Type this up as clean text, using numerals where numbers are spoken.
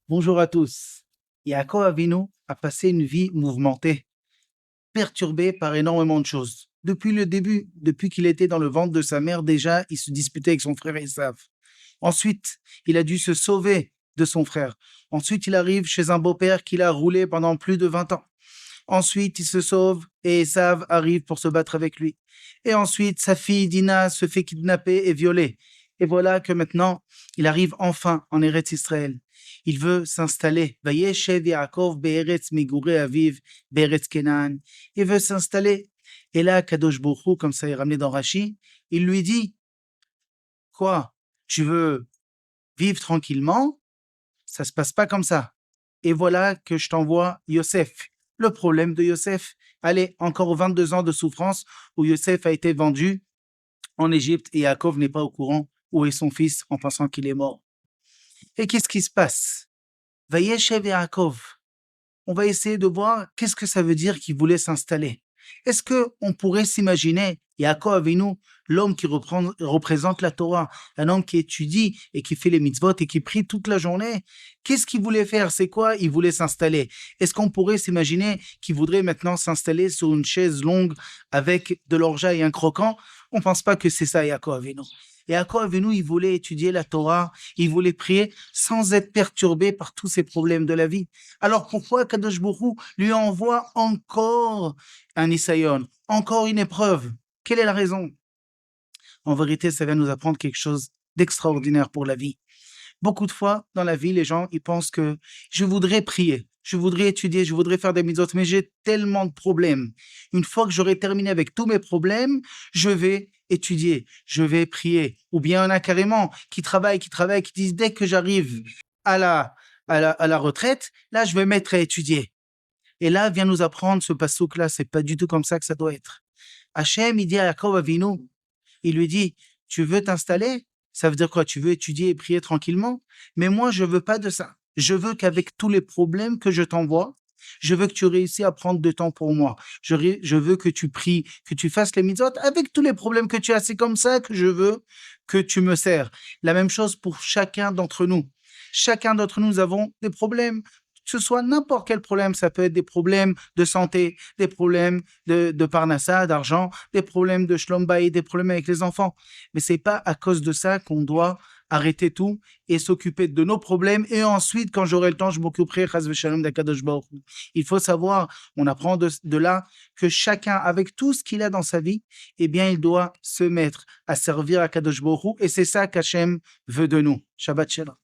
Bonjour à tous. Yaakov Avinu a passé une vie mouvementée, perturbée par énormément de choses. Depuis le début, depuis qu'il était dans le ventre de sa mère, déjà, il se disputait avec son frère Esav. Ensuite, il a dû se sauver de son frère. Ensuite, il arrive chez un beau-père qu'il a roulé pendant plus de 20 ans. Ensuite, il se sauve et Esav arrive pour se battre avec lui. Et ensuite, sa fille Dina se fait kidnapper et violer. Et voilà que maintenant, il arrive enfin en Eretz Israël. Il veut s'installer. Vayeshev Yaakov be'eretz migurei aviv be'eretz Kenan. Il veut s'installer. Et là, Kadosh Baruch Hu, comme ça est ramené dans Rashi, il lui dit, quoi? Tu veux vivre tranquillement? Ça se passe pas comme ça. Et voilà que je t'envoie Yosef. Le problème de Yosef, allez, encore 22 ans de souffrance où Yosef a été vendu en Égypte et Yaakov n'est pas au courant où est son fils en pensant qu'il est mort. Et qu'est-ce qui se passe? Vayeshev Yaakov. On va essayer de voir qu'est-ce que ça veut dire qu'il voulait s'installer. Est-ce que on pourrait s'imaginer Yaakov Avinu, l'homme qui représente la Torah, un homme qui étudie et qui fait les mitzvot et qui prie toute la journée? Qu'est-ce qu'il voulait faire? C'est quoi? Il voulait s'installer. Est-ce qu'on pourrait s'imaginer qu'il voudrait maintenant s'installer sur une chaise longue avec de l'orgeat et un croquant? On ne pense pas que c'est ça Yaakov Avinu. Yaakov Avinu, il voulait étudier la Torah, il voulait prier sans être perturbé par tous ces problèmes de la vie. Alors pourquoi Kadosh Baruch Hu lui envoie encore un Isaïon, encore une épreuve? Quelle est la raison? En vérité, ça vient nous apprendre quelque chose d'extraordinaire pour la vie. Beaucoup de fois, dans la vie, les gens, ils pensent que je voudrais prier, je voudrais étudier, je voudrais faire des mitzvot, mais j'ai tellement de problèmes. Une fois que j'aurai terminé avec tous mes problèmes, je vais étudier, je vais prier. Ou bien il y en a carrément qui travaillent, qui disent dès que j'arrive à la retraite, là, je vais mettre à étudier. Et là, vient nous apprendre ce passouk-là, c'est pas du tout comme ça que ça doit être. Hachem, il dit à Yaakov Avinu, il lui dit, tu veux t'installer? Ça veut dire quoi? Tu veux étudier et prier tranquillement? Mais moi, je veux pas de ça. Je veux qu'avec tous les problèmes que je t'envoie, je veux que tu réussisses à prendre de temps pour moi. Je veux que tu pries, que tu fasses les mitzvot avec tous les problèmes que tu as. C'est comme ça que je veux que tu me sers. La même chose pour chacun d'entre nous. Chacun d'entre nous avons des problèmes. Que ce soit n'importe quel problème, ça peut être des problèmes de santé, des problèmes de parnassa, d'argent, des problèmes de shlom bayit, des problèmes avec les enfants. Mais c'est pas à cause de ça qu'on doit arrêter tout et s'occuper de nos problèmes. Et ensuite, quand j'aurai le temps, je m'occuperai, chas v'shalom, d'Akadosh Baruch Hu. Il faut savoir, on apprend de là que chacun, avec tout ce qu'il a dans sa vie, eh bien, il doit se mettre à servir Akadosh Baruch Hu. Et c'est ça qu'Hachem veut de nous. Shabbat Shalom.